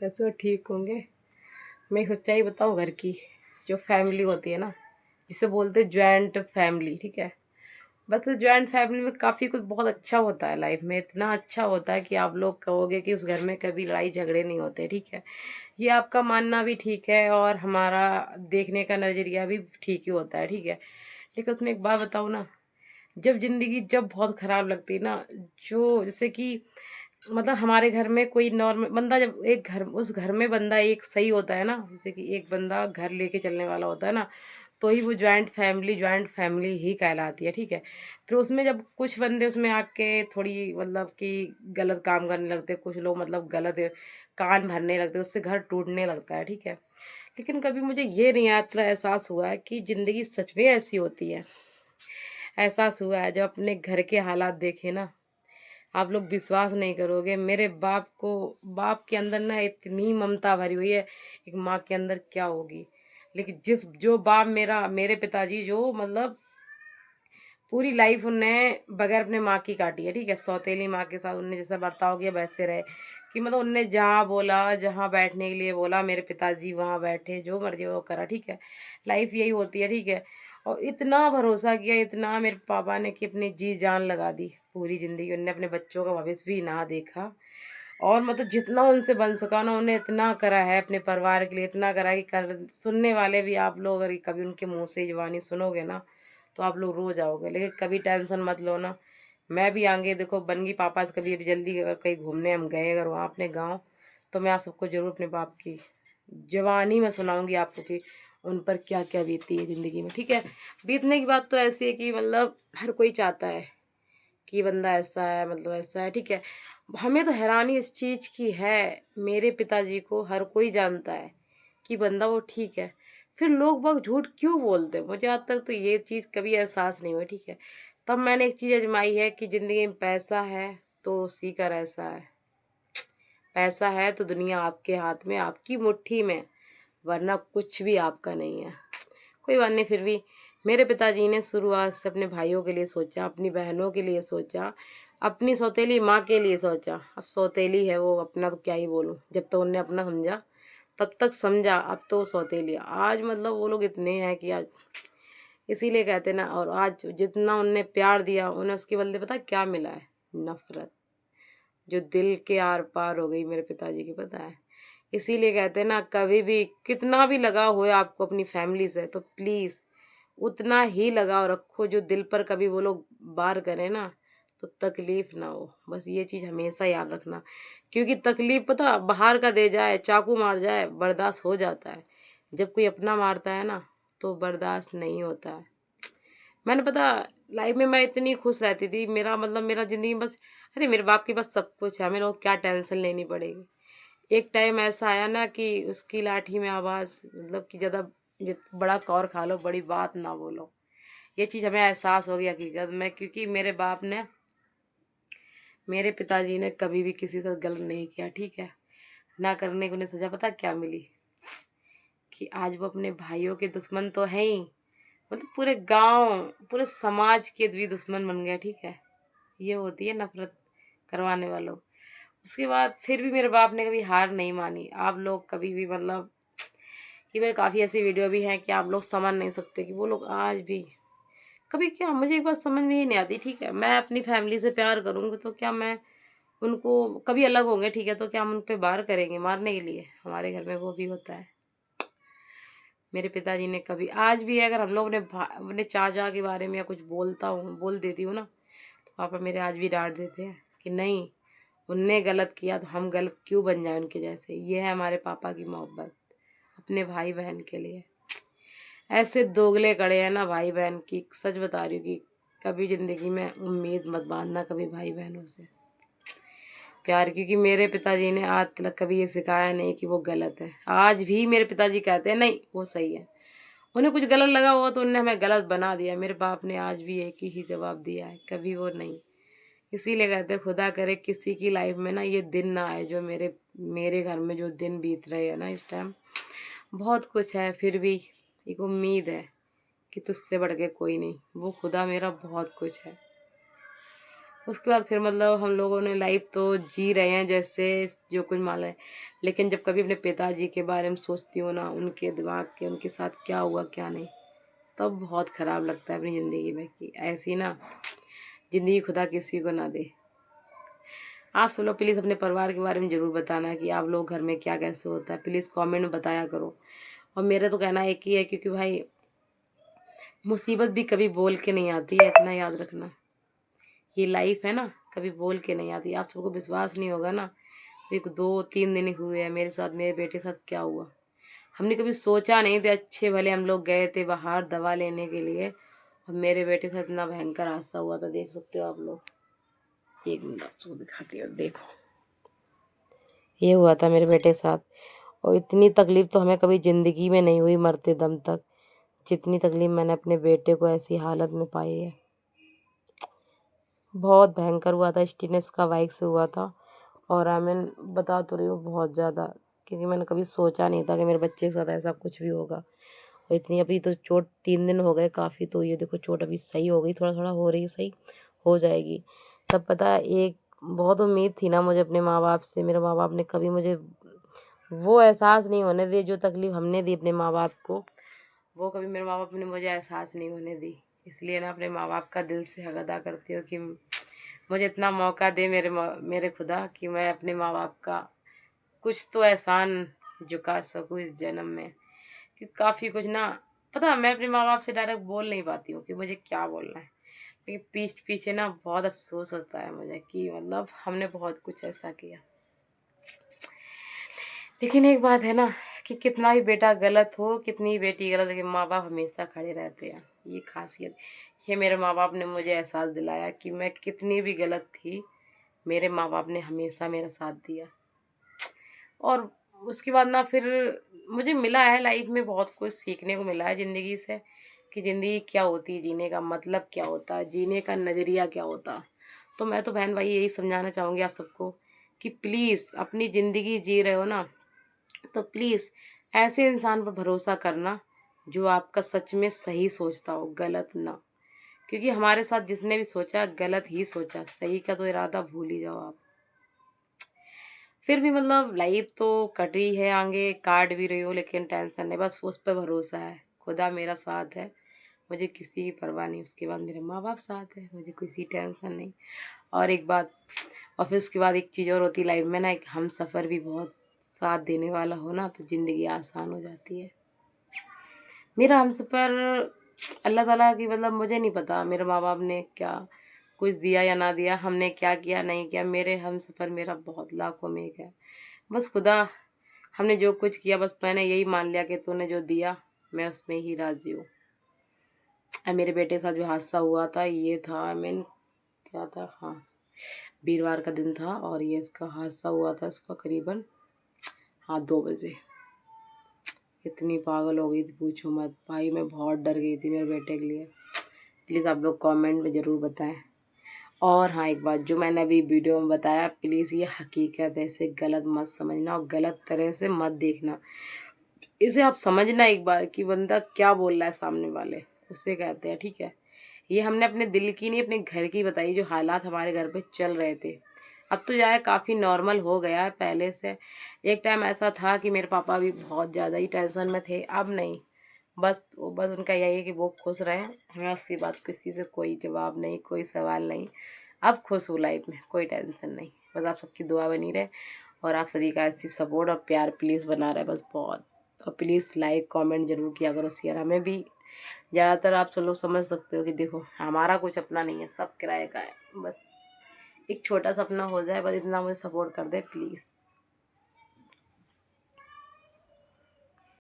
कैसे हो? ठीक होंगे। मैं एक सच्चाई बताऊं घर की। जो फैमिली होती है ना, जिसे बोलते हैं जॉइंट फैमिली, ठीक है। बस जॉइंट फैमिली में काफ़ी कुछ बहुत अच्छा होता है लाइफ में, इतना अच्छा होता है कि आप लोग कहोगे कि उस घर में कभी लड़ाई झगड़े नहीं होते, ठीक है। ये आपका मानना भी ठीक है और हमारा देखने का नज़रिया भी ठीक ही होता है, ठीक है। लेकिन उसमें एक बात बताऊँ ना, जब ज़िंदगी जब बहुत ख़राब लगती है ना, जो जैसे कि मतलब हमारे घर में कोई नॉर्मल बंदा, जब एक घर उस घर में बंदा एक सही होता है ना, जैसे कि एक बंदा घर लेके चलने वाला होता है ना, तो ही वो जॉइंट फैमिली ही कहलाती है, ठीक है। फिर उसमें जब कुछ बंदे उसमें आके थोड़ी मतलब कि गलत काम करने लगते, कुछ लोग मतलब गलत कान भरने लगते, उससे घर टूटने लगता है, ठीक है। लेकिन कभी मुझे ये नहीं आज तक एहसास हुआ है कि ज़िंदगी सच में ऐसी होती है। एहसास हुआ है जब अपने घर के हालात देखे ना, आप लोग विश्वास नहीं करोगे। मेरे बाप के अंदर ना इतनी ममता भरी हुई है, एक माँ के अंदर क्या होगी। लेकिन जिस जो बाप मेरे पिताजी जो मतलब पूरी लाइफ उनने बगैर अपने माँ की काटी है, ठीक है। सौतेली माँ के साथ उनने जैसा बर्ताव किया वैसे रहे, कि मतलब उनने जहाँ बोला, जहाँ बैठने के लिए बोला, मेरे पिताजी वहाँ बैठे, जो मर्जी वो करा, ठीक है। लाइफ यही होती है, ठीक है। और इतना भरोसा किया, इतना मेरे पापा ने, कि अपनी जी जान लगा दी पूरी ज़िंदगी। उनने अपने बच्चों का भविष्य भी ना देखा, और मतलब जितना उनसे बन सका ना उन्हें इतना करा है अपने परिवार के लिए, इतना करा है कि सुनने वाले भी, आप लोग अगर कभी उनके मुंह से जवानी सुनोगे ना, तो आप लोग रो जाओगे। लेकिन कभी टेंशन मत लो ना, मैं भी आगे देखो बन गई पापा से। कभी अभी जल्दी अगर कहीं घूमने हम गए अगर वहाँ अपने गाँव, तो मैं आप सबको जरूर अपने बाप की जवानी में सुनाऊंगी आपको कि उन पर क्या क्या बीती है ज़िंदगी में, ठीक है। बीतने की बात तो ऐसी है कि मतलब हर कोई चाहता है कि बंदा ऐसा है, मतलब ऐसा है, ठीक है। हमें तो हैरानी इस चीज़ की है, मेरे पिताजी को हर कोई जानता है कि बंदा वो ठीक है, फिर लोग बाग झूठ क्यों बोलते हैं। मुझे आज तक तो ये चीज़ कभी एहसास नहीं हुआ, ठीक है। तब मैंने एक चीज़ आजमाई है कि ज़िंदगी में पैसा है तो उसी का ऐसा है, पैसा है तो दुनिया आपके हाथ में, आपकी मुट्ठी में, वरना कुछ भी आपका नहीं है। कोई बात नहीं, फिर भी मेरे पिताजी ने शुरुआत से अपने भाइयों के लिए सोचा, अपनी बहनों के लिए सोचा, अपनी सौतेली माँ के लिए सोचा। अब सौतेली है वो, अपना तो क्या ही बोलूँ, जब तक उनने अपना समझा तब तक समझा, अब तो वो सौतेली है। आज मतलब वो लोग इतने हैं कि आज इसीलिए कहते ना, और आज जितना उनने प्यार दिया उन्हें उसके बदले पता क्या मिला है? नफरत, जो दिल के आर पार हो गई मेरे पिताजी की, पता है। इसीलिए कहते हैं ना, कभी भी कितना भी लगाव हो आपको अपनी फैमिली से, तो प्लीज़ उतना ही लगाव रखो जो दिल पर कभी वो लोग वार करें ना, तो तकलीफ़ ना हो। बस ये चीज़ हमेशा याद रखना, क्योंकि तकलीफ़ पता बाहर का दे जाए, चाकू मार जाए, बर्दाश्त हो जाता है। जब कोई अपना मारता है ना, तो बर्दाश्त नहीं होता है। मैंने पता लाइफ में मैं इतनी खुश रहती थी, मेरा मतलब मेरा ज़िंदगी में बस, अरे मेरे बाप के पास सब कुछ है, हमें लोग क्या टेंशन लेनी पड़ेगी। एक टाइम ऐसा आया ना कि उसकी लाठी में आवाज़, मतलब कि ज़्यादा बड़ा कौर खा लो, बड़ी बात ना बोलो। ये चीज़ हमें एहसास हो गई हकीकत में, क्योंकि मेरे पिताजी ने कभी भी किसी से गलत नहीं किया, ठीक है। ना करने को उन्हें सज़ा पता क्या मिली, कि आज वो अपने भाइयों के दुश्मन तो हैं ही, मतलब पूरे गांव, पूरे समाज के भी दुश्मन बन गए, ठीक है। ये होती है नफरत करवाने वालों। उसके बाद फिर भी मेरे बाप ने कभी हार नहीं मानी। आप लोग कभी भी मतलब कि मेरे काफ़ी ऐसी वीडियो भी हैं कि आप लोग समझ नहीं सकते कि वो लोग आज भी कभी, क्या मुझे एक बात समझ में ही नहीं आती, ठीक है। मैं अपनी फैमिली से प्यार करूँगी तो क्या मैं उनको कभी अलग होंगे, ठीक है, तो क्या हम उन पे वार करेंगे मारने के लिए? हमारे घर में वो भी होता है। मेरे पिताजी ने कभी, आज भी अगर हम लोग अपने चाचा के बारे में या कुछ बोल देती हूँ ना, तो पापा मेरे आज भी डांट देते हैं कि नहीं, उनने गलत किया तो हम गलत क्यों बन जाए उनके जैसे। ये है हमारे पापा की मोहब्बत अपने भाई बहन के लिए। ऐसे दोगले कड़े हैं ना भाई बहन की, सच बता रही हूँ कि कभी ज़िंदगी में उम्मीद मत बांधना कभी भाई बहनों से प्यार, क्योंकि मेरे पिताजी ने आज तक कभी ये सिखाया नहीं कि वो गलत है। आज भी मेरे पिताजी कहते हैं नहीं वो सही है। उन्हें कुछ गलत लगा होगा तो उन्होंने हमें गलत बना दिया। मेरे बाप ने आज भी एक ही जवाब दिया है, कभी वो नहीं। इसीलिए कहते हैं खुदा करे किसी की लाइफ में ना ये दिन ना आए जो मेरे मेरे घर में जो दिन बीत रहे हैं ना इस टाइम। बहुत कुछ है, फिर भी एक उम्मीद है कि तुझसे बढ़ के कोई नहीं, वो खुदा मेरा बहुत कुछ है। उसके बाद फिर मतलब हम लोगों ने लाइफ तो जी रहे हैं जैसे जो कुछ मान है। लेकिन जब कभी अपने पिताजी के बारे में सोचती हूँ ना, उनके दिमाग के उनके साथ क्या हुआ क्या नहीं, तब बहुत ख़राब लगता है अपनी ज़िंदगी में कि ऐसी ना ज़िंदगी खुदा किसी को ना दे। आप सब लोग प्लीज़ अपने परिवार के बारे में ज़रूर बताना कि आप लोग घर में क्या कैसे होता है, प्लीज़ कमेंट में बताया करो। और मेरा तो कहना एक ही है, क्योंकि भाई मुसीबत भी कभी बोल के नहीं आती है, इतना याद रखना। ये लाइफ है ना, कभी बोल के नहीं आती। आप सबको विश्वास नहीं होगा ना, एक 2-3 दिन ही हुए हैं मेरे साथ, मेरे बेटे के साथ क्या हुआ। हमने कभी सोचा नहीं थे, अच्छे भले हम लोग गए थे बाहर दवा लेने के लिए, और मेरे बेटे के साथ इतना भयंकर हादसा हुआ था, देख सकते हो आप लोग। एक मिनट आपको दिखाती हूँ, देखो ये हुआ था मेरे बेटे के साथ। और इतनी तकलीफ़ तो हमें कभी ज़िंदगी में नहीं हुई मरते दम तक, जितनी तकलीफ़ मैंने अपने बेटे को ऐसी हालत में पाई है। बहुत भयंकर हुआ था, स्टीनेस का बाइक से हुआ था। और मैं बता तो रही हूँ बहुत ज़्यादा, क्योंकि मैंने कभी सोचा नहीं था कि मेरे बच्चे के साथ ऐसा कुछ भी होगा। और इतनी अभी तो चोट 3 दिन हो गए काफ़ी, तो ये देखो चोट अभी सही हो गई, थोड़ा थोड़ा हो रही है, सही हो जाएगी। तब पता है, एक बहुत उम्मीद थी ना मुझे अपने माँ बाप से। मेरे माँ बाप ने कभी मुझे वो एहसास नहीं होने दिए जो तकलीफ़ हमने दी अपने माँ बाप को, वो कभी मेरे माँ बाप ने मुझे एहसास नहीं होने दी। इसलिए ना अपने माँ बाप का दिल से हक अदा करती हूँ कि मुझे इतना मौका दे मेरे खुदा, कि मैं अपने माँ बाप का कुछ तो एहसान चुका सकूँ इस जन्म में। क्योंकि काफ़ी कुछ ना, पता मैं अपने माँ बाप से डायरेक्ट बोल नहीं पाती हूँ कि मुझे क्या बोलना है। लेकिन पीछे ना बहुत अफसोस होता है मुझे कि मतलब हमने बहुत कुछ ऐसा किया। लेकिन एक बात है ना, कि कितना भी बेटा गलत हो, कितनी बेटी गलत, लेकिन माँ बाप हमेशा खड़े रहते हैं। ये खासियत, ये मेरे माँ बाप ने मुझे एहसास दिलाया कि मैं कितनी भी गलत थी, मेरे माँ बाप ने हमेशा मेरा साथ दिया। और उसके बाद ना फिर मुझे मिला है लाइफ में, बहुत कुछ सीखने को मिला है ज़िंदगी से, कि ज़िंदगी क्या होती है, जीने का मतलब क्या होता है, जीने का नज़रिया क्या होता है। तो मैं तो बहन भाई यही समझाना चाहूँगी आप सबको कि प्लीज़ अपनी ज़िंदगी जी रहे हो ना, तो प्लीज़ ऐसे इंसान पर भरोसा करना जो आपका सच में सही सोचता हो, गलत ना। क्योंकि हमारे साथ जिसने भी सोचा गलत ही सोचा, सही का तो इरादा भूल ही जाओ आप। फिर भी मतलब लाइफ तो कट रही है, आगे काट भी रही हो, लेकिन टेंशन नहीं, बस उस पर भरोसा है, खुदा मेरा साथ है, मुझे किसी की परवाह नहीं। उसके बाद मेरे माँ बाप साथ है, मुझे किसी टेंशन नहीं। और एक बात, ऑफिस के बाद एक चीज़ और होती है लाइफ में ना, एक हम सफ़र भी बहुत साथ देने वाला हो ना, तो ज़िंदगी आसान हो जाती है। मेरा हमसफ़र अल्लाह ताला की, मतलब मुझे नहीं पता मेरे माँ बाप ने क्या कुछ दिया या ना दिया, हमने क्या किया नहीं किया, मेरे हमसफ़र मेरा बहुत लाखों में एक है। बस खुदा, हमने जो कुछ किया बस मैंने यही मान लिया कि तूने जो दिया मैं उसमें ही राज़ी हूँ। मेरे बेटे के साथ जो हादसा हुआ था, ये था क्या था, हाँ वीरवार का दिन था, और ये इसका हादसा हुआ था इसका करीबन हाँ 2 बजे। इतनी पागल हो गई थी पूछो मत भाई, मैं बहुत डर गई थी मेरे बेटे के लिए। प्लीज़ आप लोग कमेंट में ज़रूर बताएं। और हाँ एक बात, जो मैंने अभी वीडियो में बताया, प्लीज़ ये हकीकत है, इसे गलत मत समझना और गलत तरह से मत देखना। इसे आप समझना एक बार कि बंदा क्या बोल रहा है सामने वाले, उससे कहते हैं, ठीक है। ये हमने अपने दिल की नहीं, अपने घर की बताई, जो हालात हमारे घर पे चल रहे थे। अब तो जाए काफ़ी नॉर्मल हो गया है पहले से। एक टाइम ऐसा था कि मेरे पापा भी बहुत ज़्यादा ही टेंशन में थे, अब नहीं। बस उनका यही है कि वो खुश रहें, हमें उसकी बात किसी से कोई जवाब नहीं, कोई सवाल नहीं। अब खुश हूँ लाइफ में, कोई टेंशन नहीं। बस आप सबकी दुआ बनी रहे, और आप सभी का ऐसी सपोर्ट और प्यार प्लीज़ बना रहे बस, बहुत। और प्लीज़ लाइक कमेंट ज़रूर किया करो, शेयर। हमें भी ज़्यादातर आप सब लोग समझ सकते हो कि देखो हमारा कुछ अपना नहीं है, सब किराए का है। बस एक छोटा सा अपना हो जाए, बस इतना मुझे सपोर्ट कर दे प्लीज़।